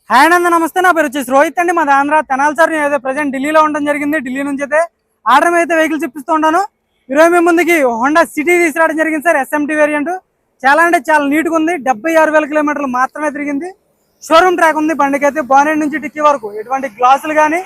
Hi అండి, నమస్తే. నా పేరు వచ్చేసి రోహిత్ అండి. మాది ఆంధ్ర తెనాలి సార్. నేను అయితే ప్రజెంట్ ఢిల్లీలో ఉండడం జరిగింది. ఢిల్లీ నుంచి అయితే ఆర్డర్ అయితే వెహికల్స్ ఇప్పిస్తూ ఉన్నాను. ఈరోజు మీ ముందుకి హోండా సిటీ తీసుకురావడం జరిగింది సార్. ఎస్ఎంటీ వేరియంట్ చాలా అంటే చాలా నీట్గా ఉంది. 76,000 కిలోమీటర్లు మాత్రమే తిరిగింది. షోరూమ్ ట్రాక్ ఉంది బండికి అయితే. బానెట్ నుంచి డిక్కీ వరకు ఎటువంటి గ్లాసులు కానీ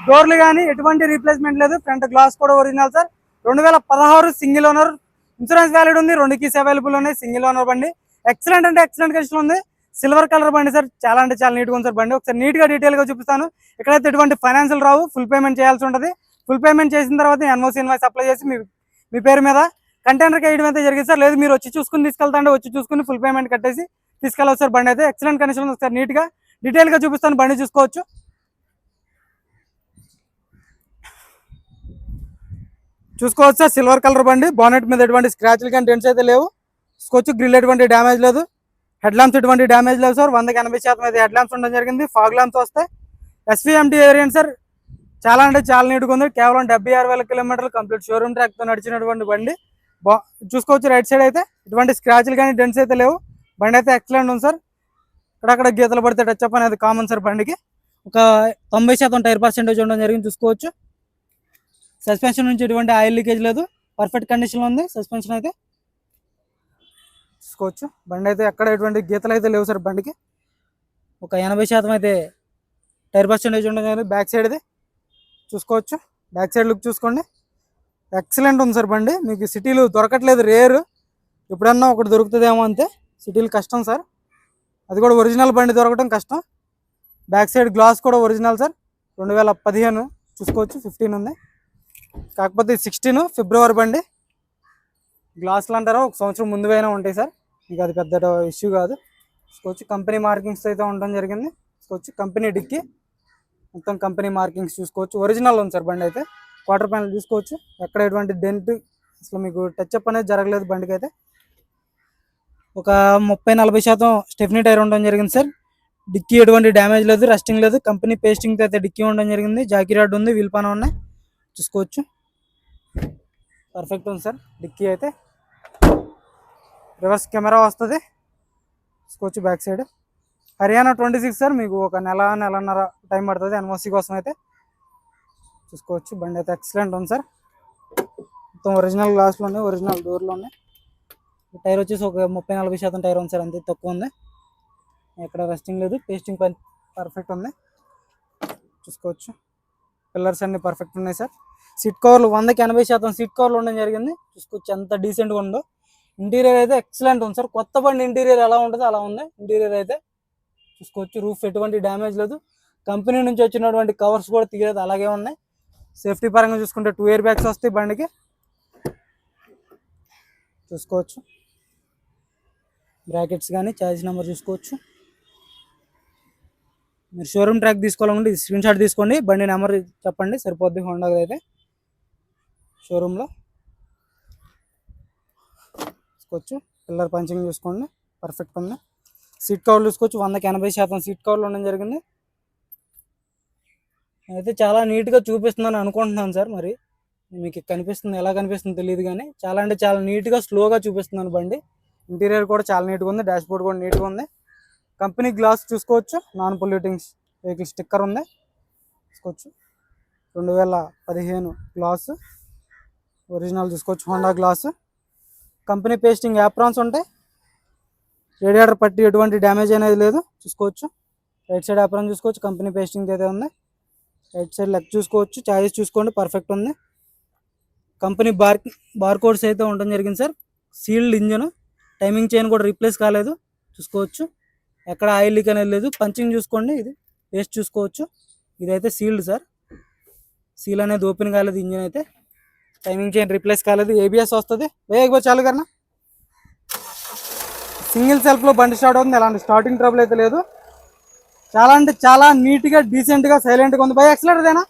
డోర్లు కానీ ఎటువంటి రీప్లేస్మెంట్ లేదు. ఫ్రంట్ గ్లాస్ కూడా original sir. 2016 single owner. Insurance valid ఉంది. 2 కీస్ అవైలబుల్ ఉన్నాయి. సింగిల్ ఓనర్ బండి. ఎక్సలెంట్ అంటే ఎక్సలెంట్ కండిషన్ ఉంది. సిల్వర్ కలర్ బండి సార్. చాలా అంటే చాలా నీట్గా ఉంది సార్ బండి. ఒకసారి నీట్గా డీటెయిల్గా చూపిస్తాను. ఇక్కడైతే ఎటువంటి ఫైనాన్షియల్ రావు. ఫుల్ పేమెంట్ చేయాల్సి ఉంటుంది. ఫుల్ పేమెంట్ చేసిన తర్వాత ఎన్ఓసి ఇన్వాయిస్ అప్లై చేసి మీ పేరు మీద కంటైనర్కి వేయడం అయితే జరిగింది సార్. లేదు మీరు వచ్చి చూసుకుని తీసుకెళ్తాంటే వచ్చి చూసుకుని ఫుల్ పేమెంట్ కట్టేసి తీసుకెళ్ళవచ్చు సార్. బండి అయితే ఎక్సలెంట్ కండిషన్ ఉంది సార్. నీట్గా డీటెయిల్గా చూపిస్తాను. బండి చూసుకోవచ్చు. సార్ సిల్వర్ కలర్ బండి. బానెట్ మీద ఎటువంటి స్క్రాచ్లు కానీ డెంట్స్ అయితే లేవు. చూసుకోవచ్చు. గ్రిల్ ఎటువంటి డ్యామేజ్ లేదు. హెడ్ ల్యాంప్స్ ఎటువంటి డ్యామేజ్ లేవు సార్. 100-80% అయితే హెడ్ ల్యాంప్స్ ఉండడం జరిగింది. ఫాగ్ ల్యాంప్స్ వస్తాయి. ఎస్వీఎంటీ వేరియంట్ సార్. చాలా అంటే చాలా నీట్గా ఉంది. కేవలం 76,000 కిలోమీటర్లు కంప్లీట్ షోరూమ్ ట్రాక్తో నడిచినటువంటి బండి. చూసుకోవచ్చు. రైట్ సైడ్ అయితే ఎటువంటి స్క్రాచ్లు కానీ డెంట్స్ అయితే లేవు. బండి అయితే ఎక్సలెంట్ ఉంది సార్. అక్కడక్కడ గీతలు పడితే టచ్ అప్ అనేది కామన్ సార్ బండికి. ఒక 90% టైర్ పర్సెంటేజ్ ఉండడం జరిగింది. చూసుకోవచ్చు. సస్పెన్షన్ నుంచి ఎటువంటి ఆయిల్ లీకేజ్ లేదు. పర్ఫెక్ట్ కండిషన్లో ఉంది సస్పెన్షన్ అయితే. చూసుకోవచ్చు. బండి అయితే ఎక్కడ ఎటువంటి గీతలు అయితే లేవు సార్ బండికి. ఒక 80% అయితే టైర్ పర్సెంటేజ్ ఉండడం జరిగింది. బ్యాక్ సైడ్ ఇది చూసుకోవచ్చు. బ్యాక్ సైడ్ లుక్ చూసుకోండి. ఎక్సలెంట్ ఉంది సార్ బండి. మీకు సిటీలు దొరకట్లేదు, రేరు. ఎప్పుడన్నా ఒకటి దొరుకుతుందేమో అంతే. సిటీలు కష్టం సార్. అది కూడా ఒరిజినల్ బండి దొరకడం కష్టం. బ్యాక్ సైడ్ గ్లాస్ కూడా ఒరిజినల్ సార్. 2015 చూసుకోవచ్చు. 15 ఉంది. కాకపోతే 16 ఫిబ్రవరి బండి. గ్లాసులు అంటారా ఒక సంవత్సరం ముందువైనా ఉంటాయి సార్. మీకు అది పెద్ద ఇష్యూ కాదు. చూసుకోవచ్చు. కంపెనీ మార్కింగ్స్ అయితే ఉండడం జరిగింది. చూసుకోవచ్చు. కంపెనీ డిక్కీ మొత్తం కంపెనీ మార్కింగ్స్ చూసుకోవచ్చు. ఒరిజినల్ ఉంది సార్ బండి అయితే. క్వార్టర్ ప్యానల్ చూసుకోవచ్చు. ఎక్కడ ఎటువంటి డెంట్ అసలు మీకు టచ్ అప్ అనేది జరగలేదు బండికి అయితే. ఒక 30-40% స్టెఫ్నీ టైర్ ఉండడం జరిగింది సార్. డిక్కీ ఎటువంటి డ్యామేజ్ లేదు, రస్టింగ్ లేదు. కంపెనీ పేస్టింగ్ అయితే డిక్కీ ఉండడం జరిగింది. జాకీ రాడ్ ఉంది, వీల్ పాన ఉన్నాయి. చూసుకోవచ్చు. పర్ఫెక్ట్ ఉంది సార్ డిక్కీ అయితే. రివర్స్ కెమెరా వస్తుంది. చూసుకోవచ్చు. Back side Haryana 26 sir. మీకు ఒక నెలన్నర టైం పడుతుంది ఎన్ఓసి కోసం అయితే. చూసుకోవచ్చు. బండి అయితే ఎక్సలెంట్ ఉంది సార్. మొత్తం ఒరిజినల్ గ్లాస్లో ఉన్నాయి, ఒరిజినల్ డోర్లో ఉన్నాయి. టైర్ వచ్చేసి ఒక 30-40% టైర్ ఉంది సార్. అంతే తక్కువ ఉంది. ఎక్కడ రెస్టింగ్ లేదు. పేస్టింగ్ పర్ఫెక్ట్ ఉంది. చూసుకోవచ్చు. పిల్లర్స్ అన్ని పర్ఫెక్ట్ ఉన్నాయి సార్. సీట్ కవర్లు 100-80% సీట్ కవర్లు ఉండడం జరిగింది. చూసుకోవచ్చు ఎంత డీసెంట్గా ఉందో. ఇంటీరియర్ అయితే ఎక్సలెంట్ ఉంది సార్. కొత్త బండి ఇంటీరియర్ ఎలా ఉంటుందో అలా ఉంది ఇంటీరియర్ అయితే. చూసుకోవచ్చు. రూఫ్ ఎటువంటి డ్యామేజ్ లేదు. కంపెనీ నుంచి వచ్చినటువంటి కవర్స్ కూడా తీయలేదు, అలాగే ఉన్నాయి. సేఫ్టీ పరంగా చూసుకుంటే 2 ఎయిర్ బ్యాగ్స్ వస్తాయి బండికి. చూసుకోవచ్చు. బ్రాకెట్స్ కానీ ఛార్జ్ నెంబర్ చూసుకోవచ్చు. మీరు షోరూమ్ ట్రాక్ తీసుకోవాలనుకుంటే స్క్రీన్ షాట్ తీసుకోండి. బండి నెంబర్ చెప్పండి సరిపోద్ది. హోండా అయితే షోరూంలో చూసుకోవచ్చు. పిల్లర్ పంచింగ్ చూసుకోండి. పర్ఫెక్ట్ ఉంది. సీట్ కవర్లు చూసుకోవచ్చు. 100-80% సీట్ కవర్లు ఉండడం జరిగింది. అయితే చాలా నీట్గా చూపిస్తుందని అనుకుంటున్నాను సార్. మరి మీకు కనిపిస్తుంది, ఎలా కనిపిస్తుందో తెలియదు కానీ చాలా అంటే చాలా నీట్గా స్లోగా చూపిస్తున్నాను బండి. ఇంటీరియర్ కూడా చాలా నీట్గా ఉంది. డాష్ బోర్డ్ కూడా నీట్గా ఉంది. కంపెనీ గ్లాస్ చూసుకోవచ్చు. నాన్ పొల్యూటింగ్ వెహికల్ స్టిక్కర్ ఉంది. చూసుకోవచ్చు. 2015 గ్లాస్ ఒరిజినల్ చూసుకోవచ్చు. Honda glass. Company pasting aprons ఉంటాయి. రేడియేటర్ పట్టి ఎటువంటి డ్యామేజ్ అనేది లేదు. చూసుకోవచ్చు. రైట్ సైడ్ యాప్రాన్ చూసుకోవచ్చు. కంపెనీ పేస్టింగ్ అయితే ఉంది. రైట్ సైడ్ లెగ్ చూసుకోవచ్చు. ఛార్జెస్ చూసుకోండి. పర్ఫెక్ట్ ఉంది. కంపెనీ బార్ కోడ్స్ అయితే ఉండడం జరిగింది sir. Sealed engine. Timing chain కూడా రీప్లేస్ కాలేదు. చూసుకోవచ్చు. ఎక్కడ ఆయిల్ లీక్ అనేది లేదు. పంచింగ్ చూసుకోండి. ఇది పేస్ట్ చూసుకోవచ్చు. ఇదైతే సీల్డ్ సార్. సీల్ అనేది ఓపెన్ కాలేదు. ఇంజన్ అయితే టైమింగ్ చైన్ రీప్లేస్ కాలేదు. ఏబిఎస్ వస్తుంది. వేయకపోతే చాలు కన్నా. సింగిల్ సెల్ఫ్లో బండి స్టార్ట్ అవుతుంది. ఎలాంటి స్టార్టింగ్ ట్రబుల్ అయితే లేదు. చాలా అంటే చాలా నీట్గా డీసెంట్గా సైలెంట్గా ఉంది. బై ఎక్సలెంట్ దేనా.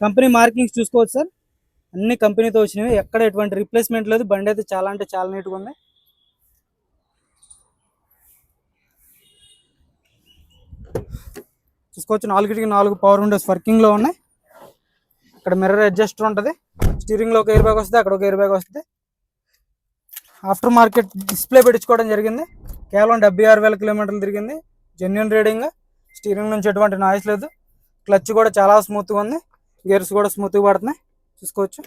కంపెనీ మార్కింగ్స్ చూసుకోవచ్చు సార్. అన్ని కంపెనీతో వచ్చినవి. ఎక్కడ ఎటువంటి రీప్లేస్మెంట్ లేదు. బండి అయితే చాలా అంటే చాలా నీట్గా ఉంది. చూసుకోవచ్చు. 4 పవర్ విండోస్ వర్కింగ్లో ఉన్నాయి. ఇక్కడ మిర్రర్ అడ్జస్టర్ ఉంటుంది. స్టీరింగ్లో ఒక ఎయిర్ బ్యాగ్ వస్తుంది, అక్కడ ఒక ఎయిర్ బ్యాగ్ వస్తుంది. ఆఫ్టర్ మార్కెట్ డిస్ప్లే పెట్టించుకోవడం జరిగింది. కేవలం 76,000 కిలోమీటర్లు తిరిగింది. Genuine reading. స్టీరింగ్ నుంచి ఎటువంటి నాయిస్ లేదు. క్లచ్ కూడా చాలా స్మూత్గా ఉంది. గేర్స్ కూడా స్మూత్గా పడుతున్నాయి, చూసుకోవచ్చు.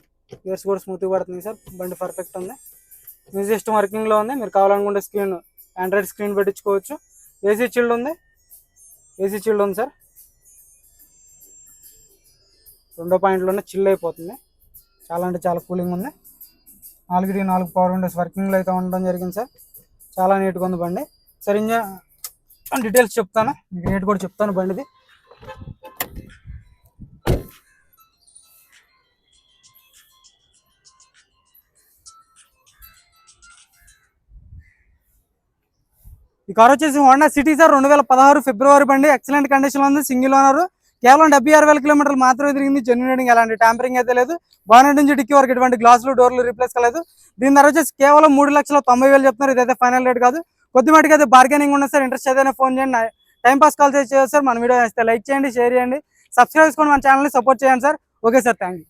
గేర్స్ కూడా స్మూత్గా పడుతున్నాయి సార్. బండి పర్ఫెక్ట్ ఉంది. మ్యూజిక్ సిస్టమ్ వర్కింగ్లో ఉంది. మీరు కావాలనుకుంటే స్క్రీన్ ఆండ్రాయిడ్ స్క్రీన్ పెట్టించుకోవచ్చు. ఏసీ చిల్డ్ ఉంది. ఏసీ చిల్డ్ ఉంది సార్. 2 పాయింట్లోనే చిల్ అయిపోతుంది. చాలా అంటే చాలా కూలింగ్ ఉంది. 4 పవర్ విండోస్ వర్కింగ్లో అయితే ఉండడం జరిగింది సార్. చాలా నీట్గా ఉంది బండి. సార్ ఇంజన్ డీటెయిల్స్ చెప్తాను, మీకు రేట్ కూడా చెప్తాను బండిది. ఈ కార్ వచ్చేసి హోండా సిటీ సార్. 2016 ఫిబ్రవరి బండి. ఎక్సలెంట్ కండిషన్లో ఉంది. Single owner. కేవలం 76,000 కిలోమీటర్లు మాత్రమే తిరిగింది. Genuine reading. ఎలాంటి ట్యాంపరింగ్ అయితే లేదు. బానెట్ నుంచి డిక్కీ వరకు ఎటువంటి గ్లాసులు డోర్లు రీప్లేస్ కాలేదు. దీని ధర వచ్చేసి కేవలం 3,90,000 చెప్తున్నారు. ఇదైతే ఫైనల్ రేట్ కాదు. కొద్ది మటుకు అయితే బార్గెనింగ్ ఉన్నది సార్. ఇంట్రెస్ట్ అయితే ఫోన్ చేయండి. టైం పాస్ కాల్ చేయొచ్చు సార్. మన వీడియో వేస్తే లైక్ చేయండి, షేర్ చేయండి, సబ్స్క్రైబ్ చేసుకొని మన ఛానల్ని సపోర్ట్ చేయండి sir. Okay sir, thank you.